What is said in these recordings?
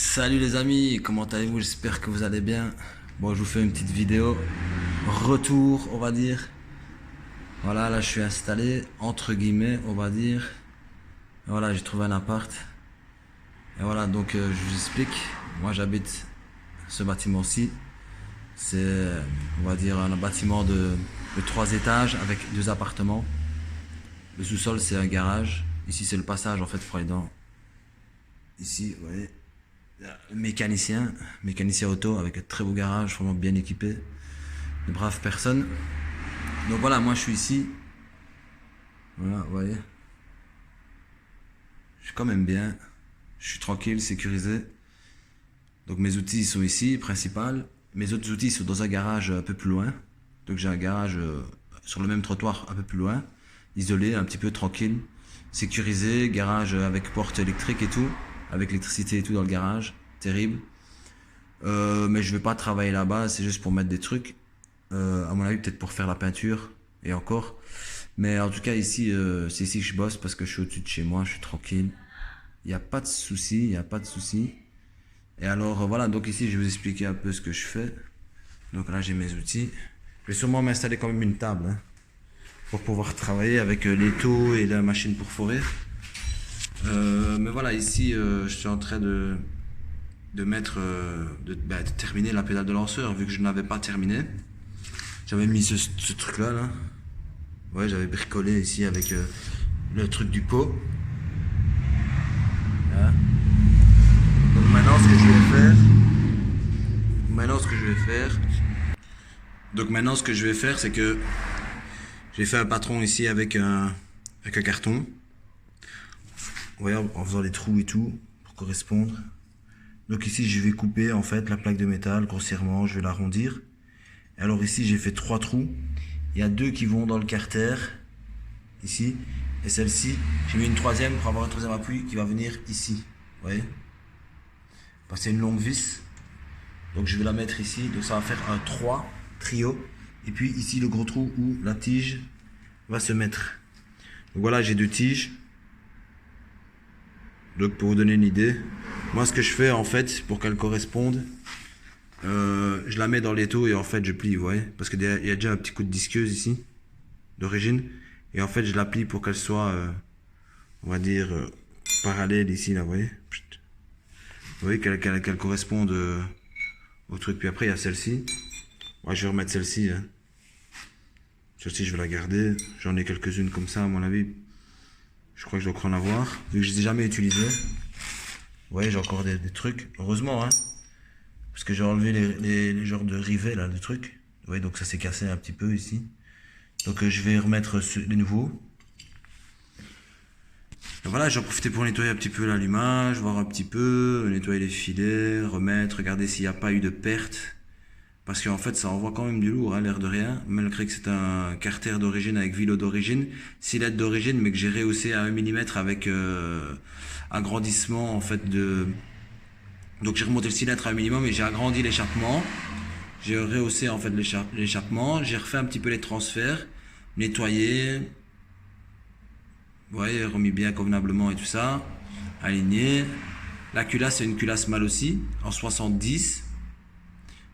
Salut les amis, comment allez-vous? J'espère que vous allez bien. Bon, je vous fais une petite vidéo. Retour, on va dire. Voilà, là je suis installé, entre guillemets, on va dire. Et voilà, j'ai trouvé un appart. Et voilà, donc je vous explique. Moi j'habite ce bâtiment-ci. C'est, on va dire, un bâtiment de 3 étages avec 2 appartements. Le sous-sol c'est un garage. Ici c'est le passage en fait pour aller dans... Ici, vous voyez. Mécanicien auto avec un très beau garage, vraiment bien équipé, de braves personnes. Donc voilà, moi je suis ici. Voilà, vous voyez. Je suis quand même bien. Je suis tranquille, sécurisé. Donc mes outils sont ici, principal. Mes autres outils sont dans un garage un peu plus loin. Donc j'ai un garage sur le même trottoir un peu plus loin. Isolé, un petit peu tranquille. Sécurisé, garage avec porte électrique et tout. Avec l'électricité et tout dans le garage, terrible. Mais je vais pas travailler là-bas, c'est juste pour mettre des trucs. À mon avis, peut-être pour faire la peinture, et encore. Mais en tout cas, ici, c'est ici que je bosse parce que je suis au-dessus de chez moi, je suis tranquille. Il n'y a pas de souci, il n'y a pas de souci. Et alors, voilà, donc ici, je vais vous expliquer un peu ce que je fais. Donc là, j'ai mes outils. Je vais sûrement m'installer quand même une table, hein, pour pouvoir travailler avec l'étau et la machine pour forer. Mais voilà, ici je suis en train de terminer la pédale de lanceur vu que je n'avais pas terminé. J'avais mis ce truc là. Ouais, j'avais bricolé ici avec le truc du pot. Là. Donc maintenant ce que je vais faire, c'est que j'ai fait un patron ici avec un carton. Vous voyez, en faisant les trous et tout, pour correspondre. Donc ici, je vais couper en fait la plaque de métal grossièrement, je vais l'arrondir. Et alors ici, j'ai fait 3 trous. Il y a 2 qui vont dans le carter, ici. Et celle-ci, j'ai mis une troisième pour avoir un troisième appui qui va venir ici. Vous voyez? Parce que c'est une longue vis. Donc je vais la mettre ici. Donc ça va faire un 3 trio. Et puis ici, le gros trou où la tige va se mettre. Donc voilà, j'ai 2 tiges. Donc pour vous donner une idée, moi ce que je fais en fait pour qu'elle corresponde, je la mets dans l'étau et en fait je plie, vous voyez, parce qu'il y a déjà un petit coup de disqueuse ici, d'origine, et en fait je la plie pour qu'elle soit, on va dire, parallèle ici, là, vous voyez. Vous voyez qu'elle corresponde au truc. Puis après il y a celle-ci, ouais, je vais remettre celle-ci, hein. Celle-ci je vais la garder, j'en ai quelques-unes comme ça à mon avis. Je crois que je dois en avoir, vu que je ne les ai jamais utilisés. Vous voyez, j'ai encore des trucs. Heureusement, hein. Parce que j'ai enlevé les genres de rivets, là, de trucs. Vous voyez, donc ça s'est cassé un petit peu ici. Donc je vais remettre les nouveaux. Et voilà, j'en profite pour nettoyer un petit peu l'allumage, voir un petit peu, nettoyer les filets, remettre, regarder s'il n'y a pas eu de perte. Parce qu'en fait, ça envoie quand même du lourd, hein, l'air de rien. Malgré que c'est un carter d'origine avec vélo d'origine, cylindre d'origine, mais que j'ai rehaussé à 1 mm avec agrandissement en fait de... Donc j'ai remonté le cylindre à 1 mm et j'ai agrandi l'échappement. J'ai rehaussé en fait l'échappement. J'ai refait un petit peu les transferts, nettoyé. Vous voyez, remis bien convenablement et tout ça. Aligné. La culasse, c'est une culasse mâle aussi, en 70.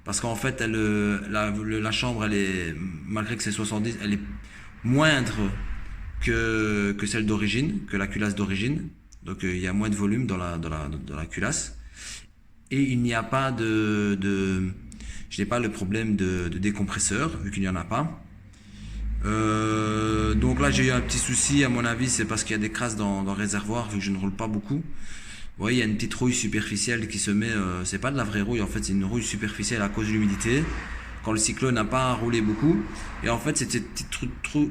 Parce qu'en fait, la chambre, elle est, malgré que c'est 70, elle est moindre que celle d'origine, que la culasse d'origine. Donc il y a moins de volume dans la culasse. Et il n'y a pas je n'ai pas le problème de décompresseur, vu qu'il n'y en a pas. Donc là, j'ai eu un petit souci, à mon avis, c'est parce qu'il y a des crasses dans le réservoir, vu que je ne roule pas beaucoup. Vous voyez, il y a une petite rouille superficielle qui se met, c'est pas de la vraie rouille, en fait c'est une rouille superficielle à cause de l'humidité, quand le cyclone n'a pas roulé beaucoup, et en fait c'est cette petite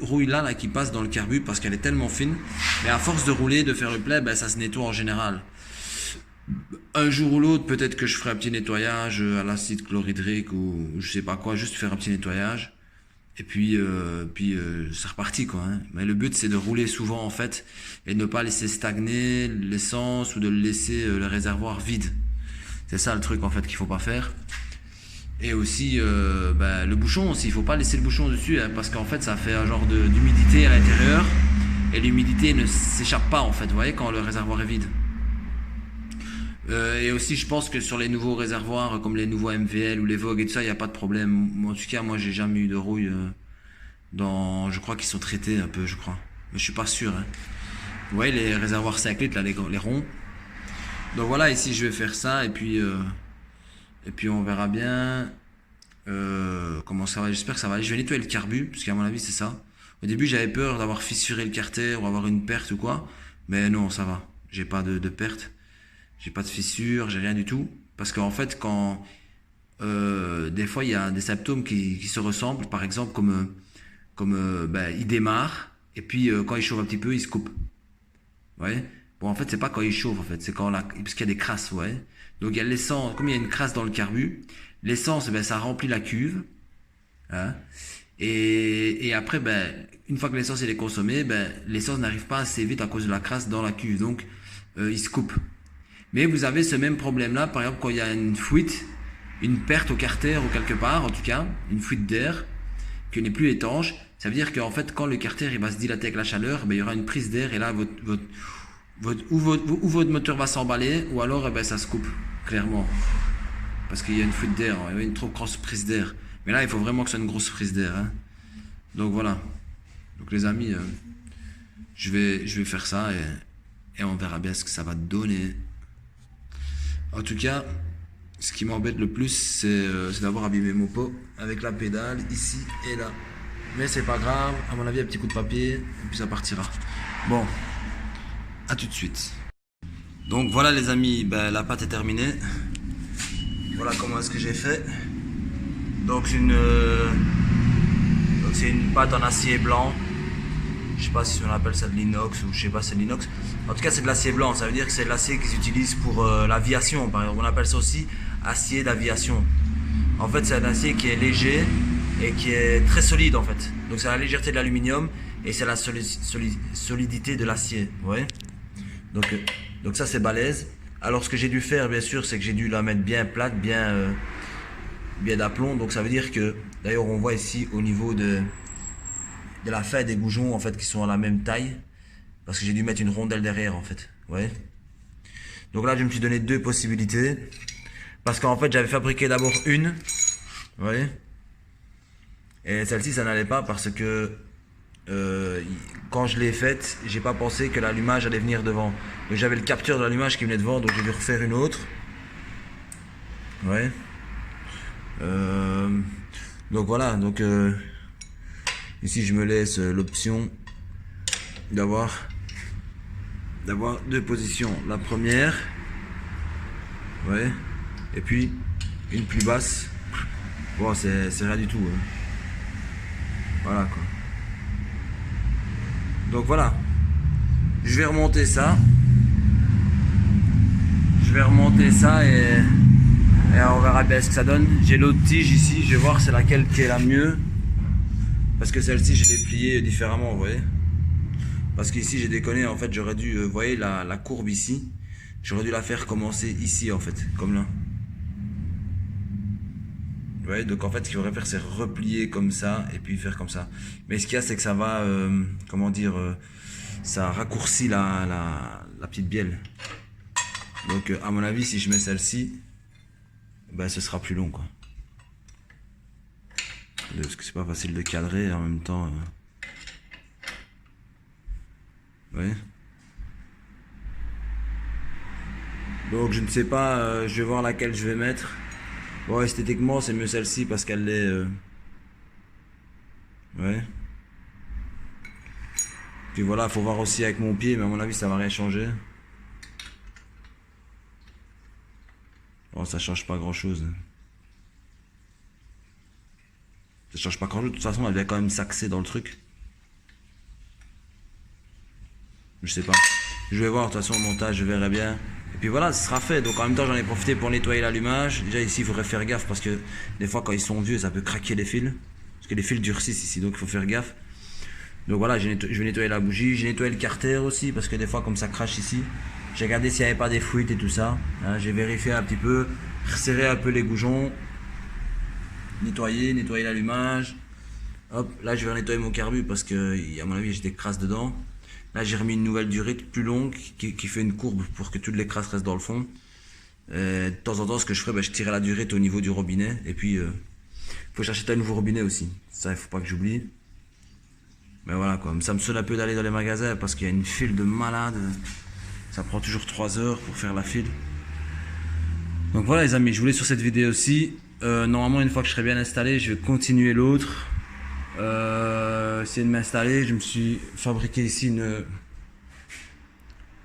rouille là qui passe dans le carbu parce qu'elle est tellement fine, mais à force de rouler, de faire le play, ben, ça se nettoie en général. Un jour ou l'autre, peut-être que je ferai un petit nettoyage à l'acide chlorhydrique ou je sais pas quoi, juste faire un petit nettoyage. Et puis c'est reparti quoi, hein. Mais le but c'est de rouler souvent en fait et de ne pas laisser stagner l'essence ou de laisser le réservoir vide. C'est ça le truc en fait qu'il faut pas faire. Et aussi le bouchon aussi, il faut pas laisser le bouchon dessus, hein, parce qu'en fait ça fait un genre d'humidité à l'intérieur et l'humidité ne s'échappe pas en fait, vous voyez, quand le réservoir est vide. Et aussi, je pense que sur les nouveaux réservoirs, comme les nouveaux MVL ou les Vogue et tout ça, il n'y a pas de problème. En tout cas, moi, j'ai jamais eu de rouille dans. Je crois qu'ils sont traités un peu, je crois. Mais je suis pas sûr. Hein. Vous voyez les réservoirs 5 litres, là, les ronds. Donc voilà, ici, je vais faire ça et puis on verra bien comment ça va. J'espère que ça va aller. Je vais nettoyer le carbu, parce qu'à mon avis, c'est ça. Au début, j'avais peur d'avoir fissuré le carter ou avoir une perte ou quoi. Mais non, ça va. J'ai pas de perte. J'ai pas de fissure, j'ai rien du tout. Parce qu'en fait, quand des fois il y a des symptômes qui se ressemblent, par exemple comme il démarre et puis quand il chauffe un petit peu, il se coupe. Ouais. Bon, en fait, c'est pas quand il chauffe, en fait, c'est quand parce qu'il y a des crasses, ouais. Donc il y a l'essence, comme il y a une crasse dans le carbu, l'essence, ben ça remplit la cuve, hein. Et après, ben une fois que l'essence elle est consommée, ben l'essence n'arrive pas assez vite à cause de la crasse dans la cuve, donc il se coupe. Mais vous avez ce même problème-là, par exemple, quand il y a une fuite, une perte au carter ou quelque part, en tout cas, une fuite d'air qui n'est plus étanche, ça veut dire qu'en fait, quand le carter il va se dilater avec la chaleur, ben, il y aura une prise d'air et là, ou votre moteur va s'emballer, ou alors ben, ça se coupe, clairement. Parce qu'il y a une fuite d'air, il y a une trop grosse prise d'air. Mais là, il faut vraiment que ce soit une grosse prise d'air. Hein. Donc voilà. Donc les amis, je vais faire ça et on verra bien ce que ça va donner. En tout cas, ce qui m'embête le plus, c'est d'avoir abîmé mon pot avec la pédale, ici et là. Mais c'est pas grave, à mon avis, un petit coup de papier, et puis ça partira. Bon, à tout de suite. Donc voilà les amis, ben, la pâte est terminée. Voilà comment est-ce que j'ai fait. Donc c'est une pâte en acier blanc. Je sais pas si on appelle ça de l'inox ou je sais pas si c'est de l'inox. En tout cas, c'est de l'acier blanc. Ça veut dire que c'est de l'acier qu'ils utilisent pour l'aviation. Par exemple, on appelle ça aussi acier d'aviation. En fait, c'est un acier qui est léger et qui est très solide en fait. Donc c'est la légèreté de l'aluminium et c'est la solidité de l'acier. Ouais. Donc ça c'est balèze. Alors ce que j'ai dû faire, bien sûr, c'est que j'ai dû la mettre bien plate, bien d'aplomb. Donc ça veut dire que, d'ailleurs, on voit ici au niveau de la fin des goujons en fait qui sont à la même taille parce que j'ai dû mettre une rondelle derrière en fait. Ouais. Donc là je me suis donné deux possibilités parce qu'en fait j'avais fabriqué d'abord une. Ouais. Et celle-ci ça n'allait pas parce que quand je l'ai faite, j'ai pas pensé que l'allumage allait venir devant. Donc j'avais le capteur de l'allumage qui venait devant, donc j'ai dû refaire une autre. Ouais. Donc voilà, donc ici je me laisse l'option d'avoir deux positions. La première, ouais, et puis une plus basse. Bon, c'est rien du tout. Hein. Voilà quoi. Donc voilà. Je vais remonter ça. Et on verra bien ce que ça donne. J'ai l'autre tige ici, je vais voir c'est laquelle qui est la mieux. Parce que celle-ci, je l'ai pliée différemment, vous voyez. Parce qu'ici, j'ai déconné, en fait, j'aurais dû, vous voyez la courbe ici, j'aurais dû la faire commencer ici, en fait, comme là. Vous voyez, donc en fait, ce qu'il faudrait faire, c'est replier comme ça, et puis faire comme ça. Mais ce qu'il y a, c'est que ça va, comment dire, ça raccourcit la petite bielle. Donc, à mon avis, si je mets celle-ci, ben, ce sera plus long, quoi. Parce que c'est pas facile de cadrer en même temps. Ouais. Donc je ne sais pas, je vais voir laquelle je vais mettre. Bon, esthétiquement c'est mieux celle-ci parce qu'elle est... Ouais. Puis voilà, faut voir aussi avec mon pied, mais à mon avis ça va rien changer. Bon, ça change pas grand-chose. Ça change pas grand-chose, de toute façon elle vient quand même s'axer dans le truc. Je sais pas. Je vais voir, de toute façon au montage je verrai bien. Et puis voilà, ce sera fait. Donc en même temps j'en ai profité pour nettoyer l'allumage. Déjà ici il faudrait faire gaffe parce que des fois quand ils sont vieux ça peut craquer les fils. Parce que les fils durcissent ici, donc il faut faire gaffe. Donc voilà, je vais nettoyer la bougie. J'ai nettoyé le carter aussi parce que des fois comme ça crache ici. J'ai regardé s'il n'y avait pas des fuites et tout ça. Hein, j'ai vérifié un petit peu, resserré un peu les goujons. Nettoyer l'allumage. Hop, là je vais nettoyer mon carbu parce que à mon avis j'ai des crasses dedans. Là j'ai remis une nouvelle durite plus longue qui fait une courbe pour que toutes les crasses restent dans le fond. De temps en temps, ce que je ferais, je tirais la durite au niveau du robinet. Et puis, faut chercher un nouveau robinet aussi. Ça, il faut pas que j'oublie. Mais voilà quoi, ça me saoule un peu d'aller dans les magasins parce qu'il y a une file de malades. Ça prend toujours 3 heures pour faire la file. Donc voilà les amis, je voulais sur cette vidéo aussi. Normalement, une fois que je serai bien installé, je vais continuer l'autre. Essayer de m'installer. Je me suis fabriqué ici une...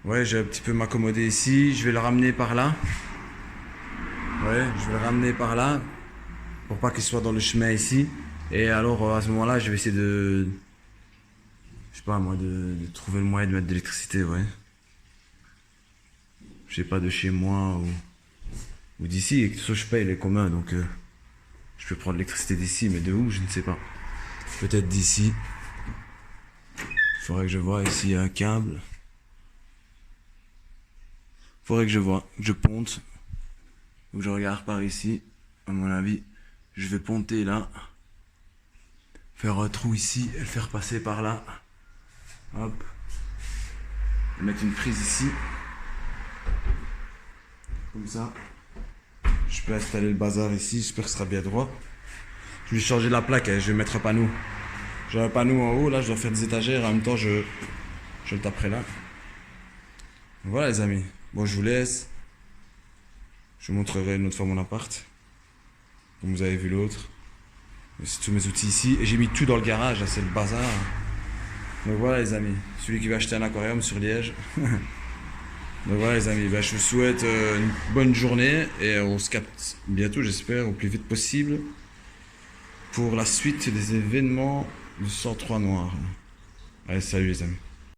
Ouais, j'ai un petit peu m'accommoder ici. Je vais le ramener par là. Ouais, je vais le ramener par là. Pour pas qu'il soit dans le chemin ici. Et alors à ce moment-là, je vais essayer de... Je sais pas moi, de trouver le moyen de mettre de l'électricité, ouais. Je sais pas, de chez moi ou d'ici. Et que ce je paye les communs, donc je peux prendre l'électricité d'ici, mais de où, je ne sais pas. Peut-être d'ici. Il faudrait que je vois ici un câble. Faudrait que je vois, que je ponte. Ou je regarde par ici. À mon avis, je vais ponter là. Faire un trou ici et le faire passer par là. Hop. Et mettre une prise ici. Comme ça. Je peux installer le bazar ici. J'espère que ce sera bien droit. Je vais changer la plaque. Je vais mettre un panneau. J'ai un panneau en haut. Là, je dois faire des étagères. En même temps, je le taperai là. Voilà les amis. Bon, je vous laisse. Je vous montrerai une autre fois mon appart. Comme vous avez vu l'autre. C'est tous mes outils ici. Et j'ai mis tout dans le garage. Là, c'est le bazar. Donc voilà les amis. Celui qui va acheter un aquarium sur Liège. Donc voilà les amis. Je vous souhaite une bonne journée. Et on se capte bientôt, j'espère, au plus vite possible. Pour la suite des événements du 103 Noir. Allez, salut les amis.